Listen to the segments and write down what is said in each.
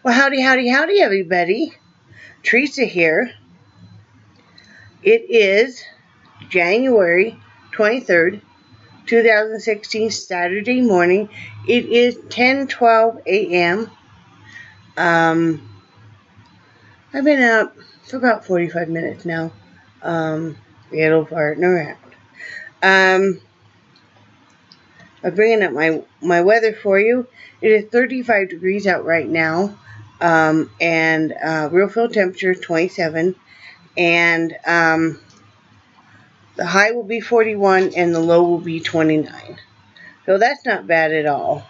Well, howdy, howdy, howdy, everybody. Theresa here. It is January 23rd, 2016, Saturday morning. It is 10:12 a.m. I've been up for about 45 minutes now. Little farting around. I'm bringing up my weather for you. It is 35 degrees out right now. And real feel temperature 27. And the high will be 41 and the low will be 29. So that's not bad at all.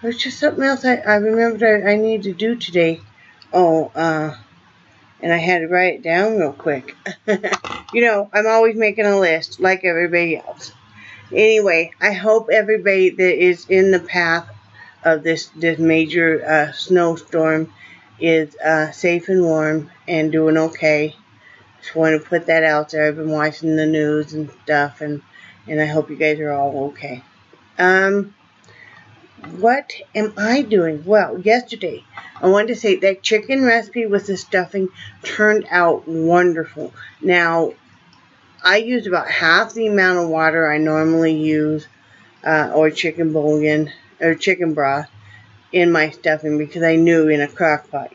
There's just something else I remembered I need to do today. And I had to write it down real quick. I'm always making a list like everybody else. Anyway, I hope everybody that is in the path of this major snowstorm is safe and warm and doing okay. Just want to put that out there. I've been watching the news and stuff, and I hope you guys are all okay. What am I doing? Well, yesterday I wanted to say that chicken recipe with the stuffing turned out wonderful. Now, I used about half the amount of water I normally use, or chicken bouillon, or chicken broth, in my stuffing because I knew in a crock pot,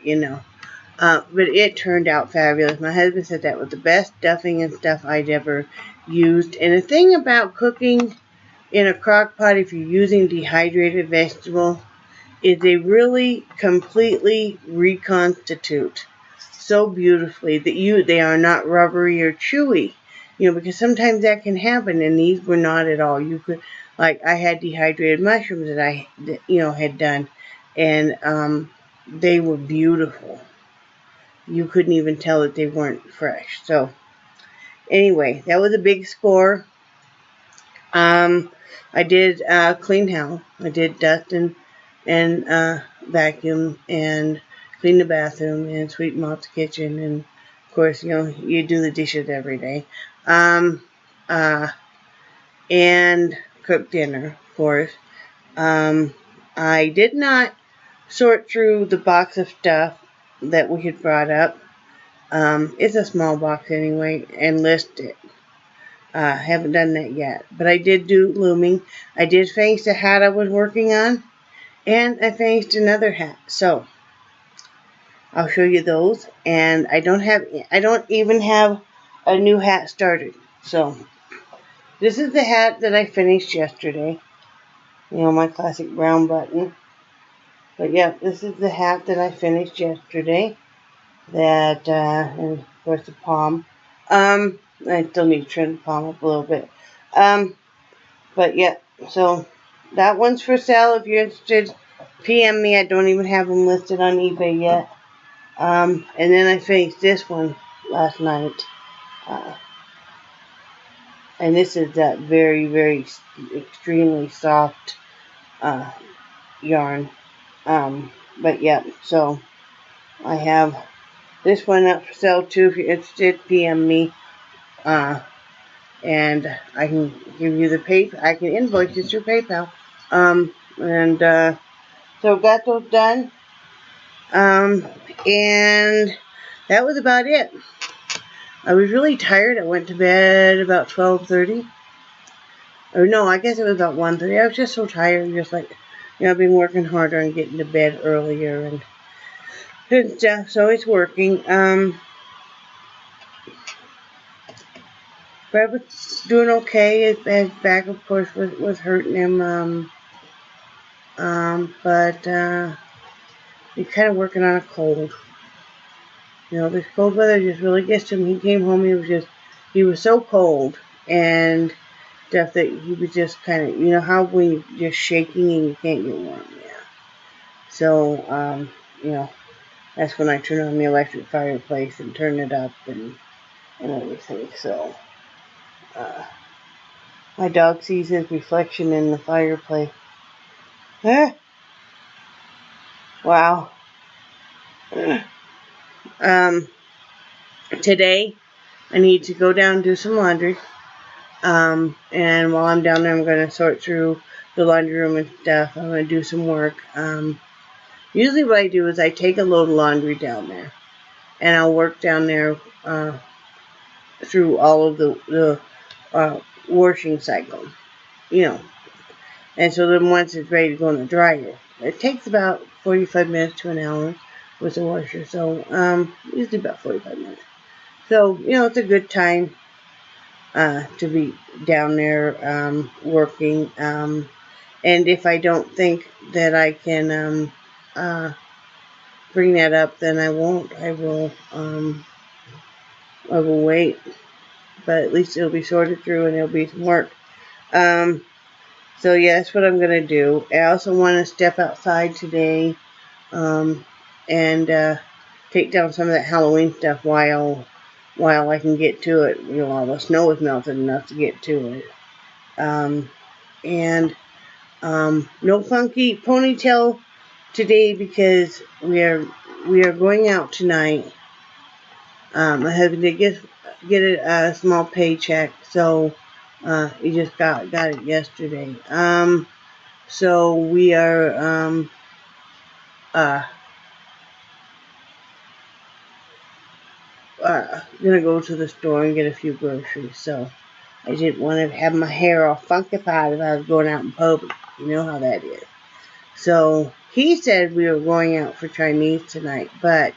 But it turned out fabulous. My husband said that was the best stuffing and stuff I'd ever used. And the thing about cooking in a crock pot, if you're using dehydrated vegetable, is they really completely reconstitute so beautifully that they are not rubbery or chewy. Because sometimes that can happen, and these were not at all. You could, like, I had dehydrated mushrooms that I had done, and they were beautiful. You couldn't even tell that they weren't fresh. So, anyway, that was a big score. I did clean house. I did dust and vacuum and clean the bathroom and sweep mop the kitchen, and of course, you do the dishes every day. And cook dinner, of course. I did not sort through the box of stuff that we had brought up. It's a small box anyway, and list it. Haven't done that yet, but I did do looming. I did finish the hat I was working on, and I finished another hat. So I'll show you those. And I don't even have a new hat started. So this is the hat that I finished yesterday. My classic brown button. But yeah, this is the hat that I finished yesterday. And of course the palm. I still need to trim the palm up a little bit. But yeah, so that one's for sale. If you're interested, PM me. I don't even have them listed on eBay yet. And then I finished this one last night. And this is that very, very extremely soft yarn. But yeah, so I have this one up for sale too. If you're interested, PM me. And I can give you the PayPal. I can invoice you through PayPal. So got those done. And that was about it. I was really tired. I went to bed about 12:30. Or no, I guess it was about 1:30. I was just so tired. Just like, I've been working harder on getting to bed earlier and stuff. So it's working. Brad was doing okay. His back, of course, was hurting him. But he's kind of working on a cold. This cold weather just really gets to him. He came home, he was so cold and stuff that he was just kind of, how when you're just shaking and you can't get warm. Yeah. So, that's when I turn on the electric fireplace and turn it up and everything. So, my dog sees his reflection in the fireplace. Wow. Today I need to go down and do some laundry. And while I'm down there, I'm going to sort through the laundry room and stuff. I'm going to do some work. Usually what I do is I take a load of laundry down there, and I'll work down there through all of the washing cycle, you know. And so then once it's ready to go in the dryer, it takes about 45 minutes to an hour with the washer. So usually about 45 minutes. So, you know, it's a good time to be down there working. And if I don't think that I can bring that up, then I won't. I will wait. But at least it'll be sorted through and it'll be some work. So yeah, that's what I'm going to do. I also want to step outside today and take down some of that Halloween stuff while I can get to it. You know, all the snow is melted enough to get to it. And no funky ponytail today because we are going out tonight. My husband did get a small paycheck, so he just got it yesterday. So we are gonna go to the store and get a few groceries. So I didn't want to have my hair all funkified if I was going out in public. You know how that is. So he said we were going out for Chinese tonight, but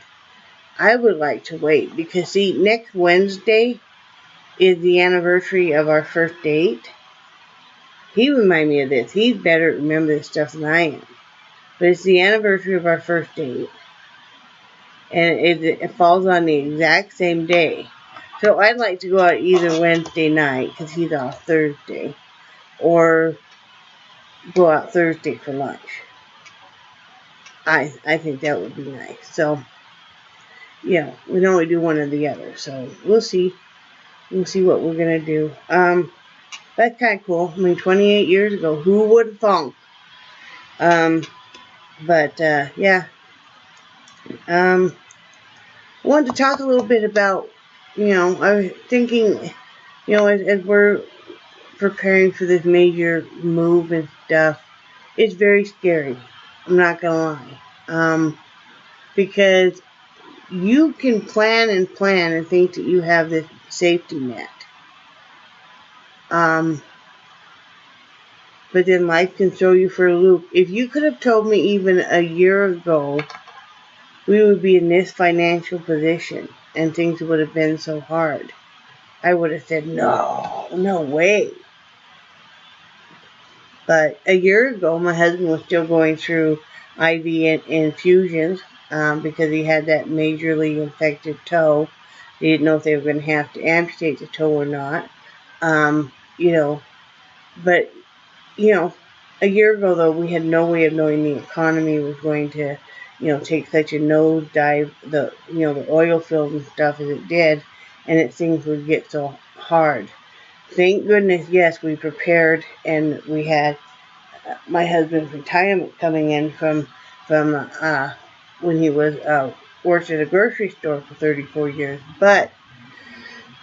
I would like to wait because see, next Wednesday is the anniversary of our first date. He reminded me of this. He's better at remember this stuff than I am. But it's the anniversary of our first date. And it falls on the exact same day. So I'd like to go out either Wednesday night, because he's off Thursday, or go out Thursday for lunch. I think that would be nice. So, yeah, we can only do one or the other. So we'll see. We'll see what we're going to do. That's kind of cool. I mean, 28 years ago, who would have thought? Yeah. I wanted to talk a little bit about, you know, I was thinking, you know, as we're preparing for this major move and stuff, it's very scary. I'm not going to lie. Because you can plan and think that you have this safety net. But then life can throw you for a loop. If you could have told me even a year ago we would be in this financial position and things would have been so hard, I would have said, no way. But a year ago, my husband was still going through IV infusions because he had that majorly infected toe. They didn't know if they were going to have to amputate the toe or not. You know, but, you know, a year ago, though, we had no way of knowing the economy was going to, you know, take such a nosedive, the oil field and stuff as it did, and that things would get so hard. Thank goodness, yes, we prepared, and we had my husband's retirement coming in from when he was worked at a grocery store for 34 years. But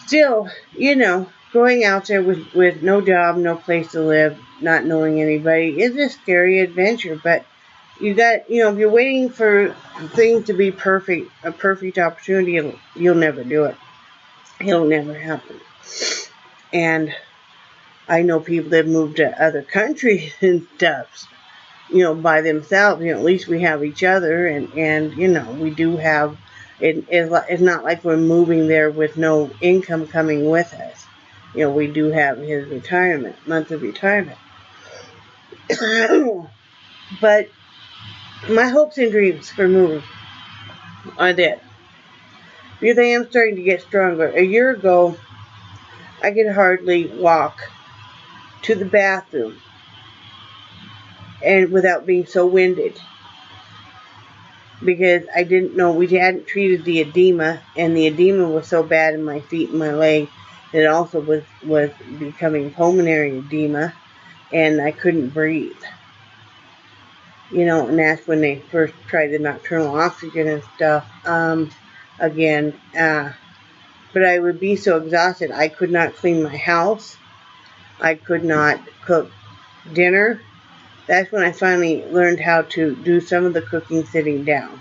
still, you know, going out there with no job, no place to live, not knowing anybody is a scary adventure. But you got, you know, if you're waiting for things to be perfect, a perfect opportunity, you'll never do it. It'll never happen. And I know people that moved to other countries and stuff, you know, by themselves. You know, at least we have each other, and you know, we do have. It's not like we're moving there with no income coming with us. You know, we do have his month of retirement. But my hopes and dreams for moving are that, because I am starting to get stronger. A year ago, I could hardly walk to the bathroom and without being so winded, because I didn't know, we hadn't treated the edema, and the edema was so bad in my feet and my leg that it also was becoming pulmonary edema, and I couldn't breathe. You know, and that's when they first tried the nocturnal oxygen and stuff again. But I would be so exhausted, I could not clean my house. I could not cook dinner. that's when I finally learned how to do some of the cooking sitting down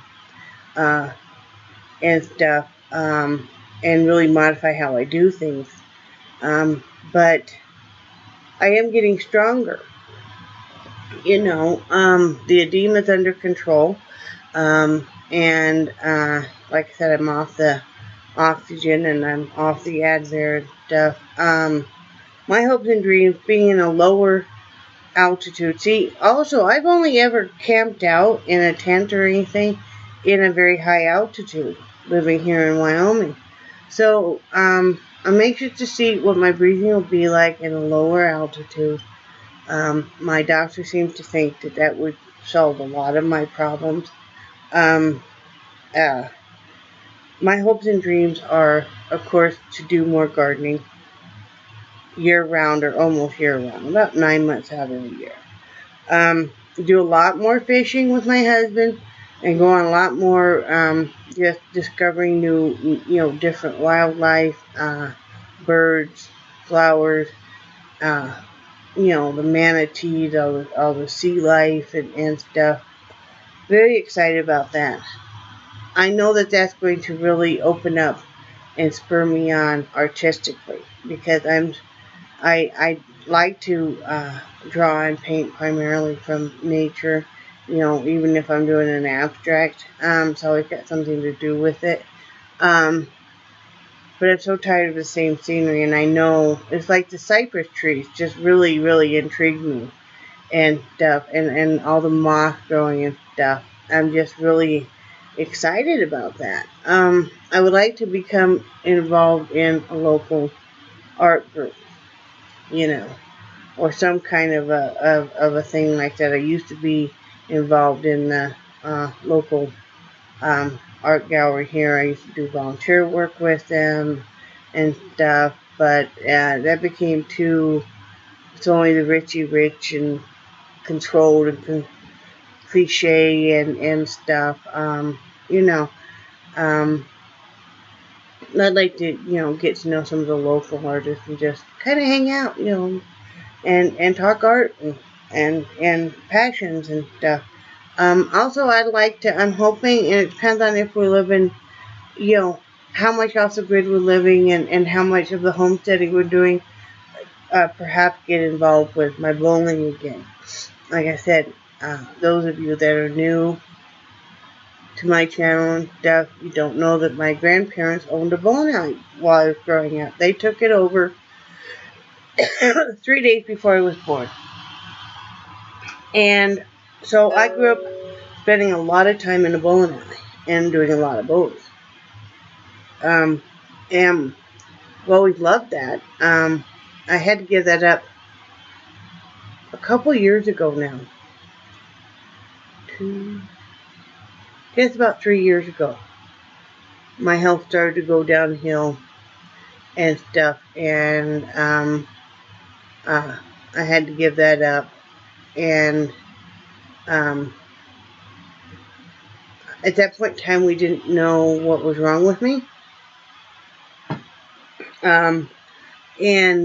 and stuff, and really modify how I do things. But I am getting stronger. The edema's under control. And like I said, I'm off the oxygen and I'm off the Advair and stuff. My hopes and dreams being in a lower altitude. See, also, I've only ever camped out in a tent or anything in a very high altitude, living here in Wyoming. So, I'm anxious to see what my breathing will be like in a lower altitude. My doctor seems to think that would solve a lot of my problems. My hopes and dreams are, of course, to do more gardening year-round or almost year-round, about 9 months out of the year. Do a lot more fishing with my husband and go on a lot more just discovering new, different wildlife, birds, flowers, the manatees, all the sea life and stuff. Very excited about that. I know that that's going to really open up and spur me on artistically, because I like to draw and paint primarily from nature, even if I'm doing an abstract. So I've got something to do with it. But I'm so tired of the same scenery, and I know it's like the cypress trees just really, really intrigue me and stuff, and all the moss growing and stuff. I'm just really excited about that. I would like to become involved in a local art group, or some kind of a thing like that. I used to be involved in the local art gallery here. I used to do volunteer work with them and stuff, but that became too. It's only the richy rich and controlled and cliche and stuff. I'd like to, get to know some of the local artists and just kind of hang out, and talk art and passions and stuff. Also, I'm hoping, and it depends on if we're living, how much off the grid we're living and how much of the homesteading we're doing, perhaps get involved with my bowling again. Like I said, those of you that are new to my channel and stuff, you don't know that my grandparents owned a bowling alley while I was growing up. They took it over 3 days before I was born. And so I grew up spending a lot of time in the bowling alley and doing a lot of bowling. And I've always loved that. I had to give that up a couple years ago now. I guess about 3 years ago. My health started to go downhill and stuff, and I had to give that up. And at that point in time, we didn't know what was wrong with me. And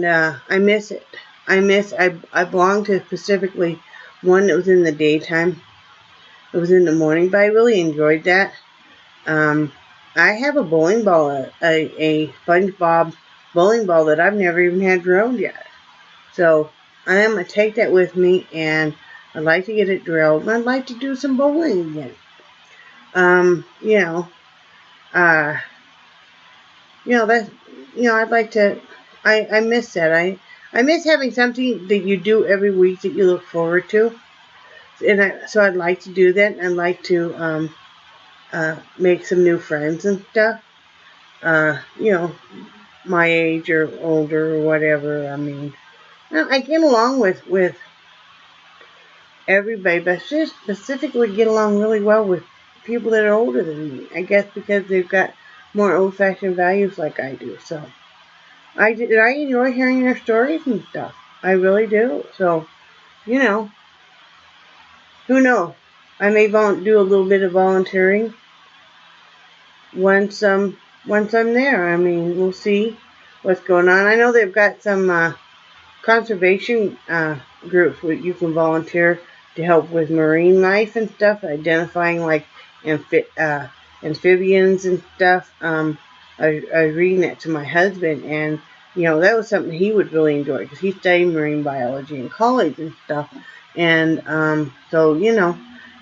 I miss it. I belong to specifically one that was in the daytime. It was in the morning, but I really enjoyed that. I have a bowling ball, a SpongeBob bowling ball that I've never even had drilled yet. So I am going to take that with me, and I'd like to get it drilled, and I'd like to do some bowling again. I'd like to, I miss that. I miss having something that you do every week that you look forward to. So I'd like to do that. I'd like to make some new friends and stuff. My age or older or whatever. I mean, I get along with everybody, but just specifically get along really well with people that are older than me. I guess because they've got more old-fashioned values like I do. So I enjoy hearing their stories and stuff. I really do. So, who knows? I may do a little bit of volunteering once I'm there. I mean, we'll see what's going on. I know they've got some conservation groups where you can volunteer to help with marine life and stuff, identifying like amphibians and stuff. I was reading that to my husband, and that was something he would really enjoy because he studied marine biology in college and stuff. And so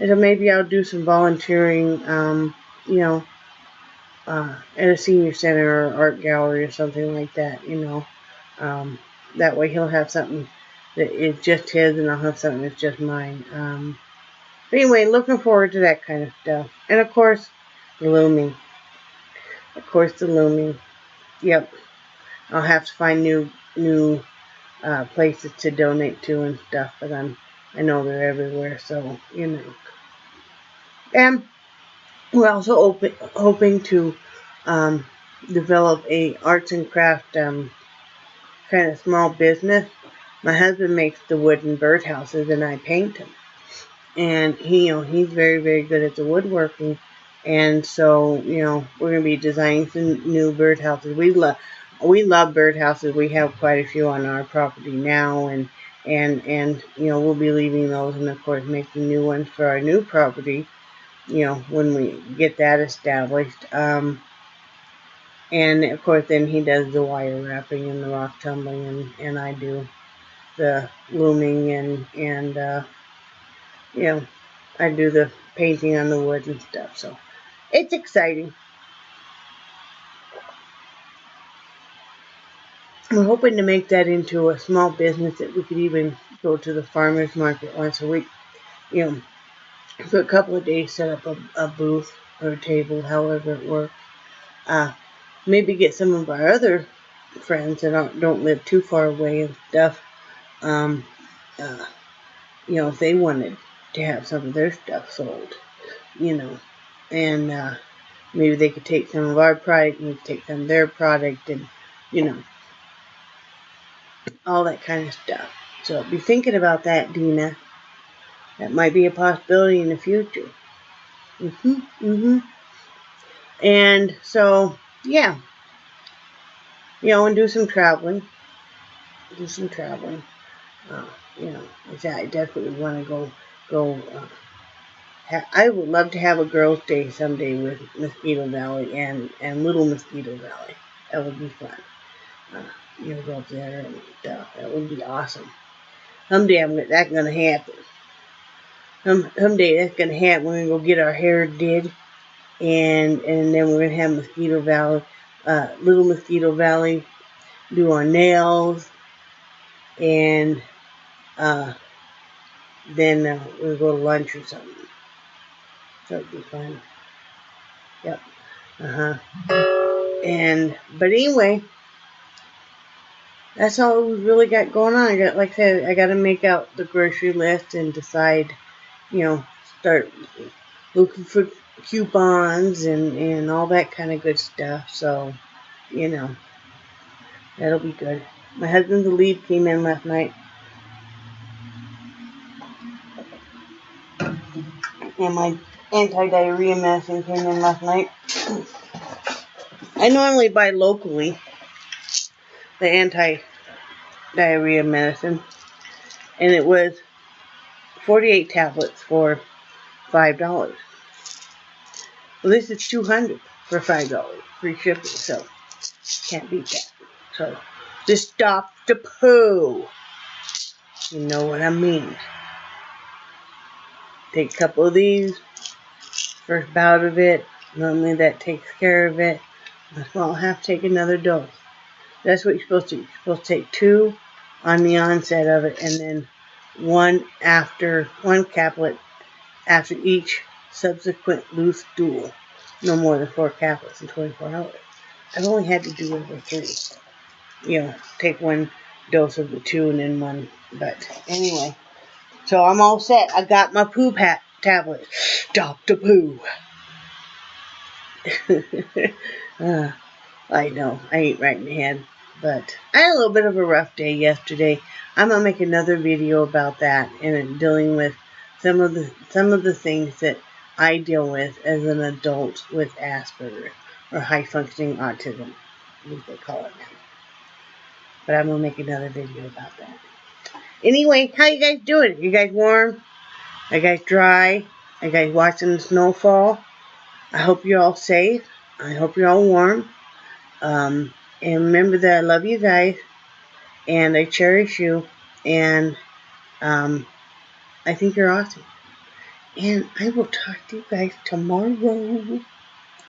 maybe I'll do some volunteering, at a senior center or art gallery or something like that. That way he'll have something that is just his, and I'll have something that's just mine. But anyway, looking forward to that kind of stuff. And of course, the looming. Yep. I'll have to find new places to donate to and stuff, but I know they're everywhere, so And we're also hoping to develop a arts and craft kind of small business. My husband makes the wooden birdhouses, and I paint them. And he's very, very good at the woodworking. And so, we're going to be designing some new birdhouses. We love birdhouses. We have quite a few on our property now, and we'll be leaving those, and of course making new ones for our new property, when we get that established. And of course then he does the wire wrapping and the rock tumbling, and I do the looming, and I do the painting on the wood and stuff. So it's exciting. We're hoping to make that into a small business that we could even go to the farmer's market once a week. For a couple of days, set up a booth or a table, however it works. Maybe get some of our other friends that don't live too far away and stuff. If they wanted to have some of their stuff sold, and maybe they could take some of our product and we could take some of their product, and all that kind of stuff. So be thinking about that, Dina. That might be a possibility in the future. And so, yeah. And do some traveling. I definitely want to go. I would love to have a girls' day someday with Mosquito Valley and Little Mosquito Valley. That would be fun. Go up there and stuff. That would be awesome. Someday that's gonna happen. Someday that's gonna happen. We're gonna go get our hair did, and then we're gonna have Mosquito Valley, Little Mosquito Valley, do our nails, and then we'll go to lunch or something. So it'd be fun. Yep. But anyway, that's all we really got going on. I got to make out the grocery list and decide, start looking for coupons and all that kind of good stuff. So, that'll be good. My husband's lead came in last night. And my anti-diarrhea medicine came in last night. I normally buy locally the anti-diarrhea medicine, and it was 48 tablets for $5. Well, this is 200 for $5, free shipping, so can't beat that. So just stop the poo. You know what I mean. Take a couple of these, first bout of it. Normally that takes care of it. But I'll have to take another dose. That's what you're supposed to do. You're supposed to take 2 on the onset of it, and then one caplet after each subsequent loose stool. No more than 4 caplets in 24 hours. I've only had to do over 3. Take 1 dose of the 2 and then 1. But anyway, so I'm all set. I got my poo tablet. Stop the poo. I know, I ain't right in the head, but I had a little bit of a rough day yesterday. I'm gonna make another video about that and dealing with some of the things that I deal with as an adult with Asperger's or high functioning autism, as they call it now. But I'm gonna make another video about that. Anyway, how you guys doing? You guys warm? you guys dry. You guys watching the snowfall. I hope you're all safe. I hope you're all warm. And remember that I love you guys. And I cherish you. And I think you're awesome. And I will talk to you guys tomorrow.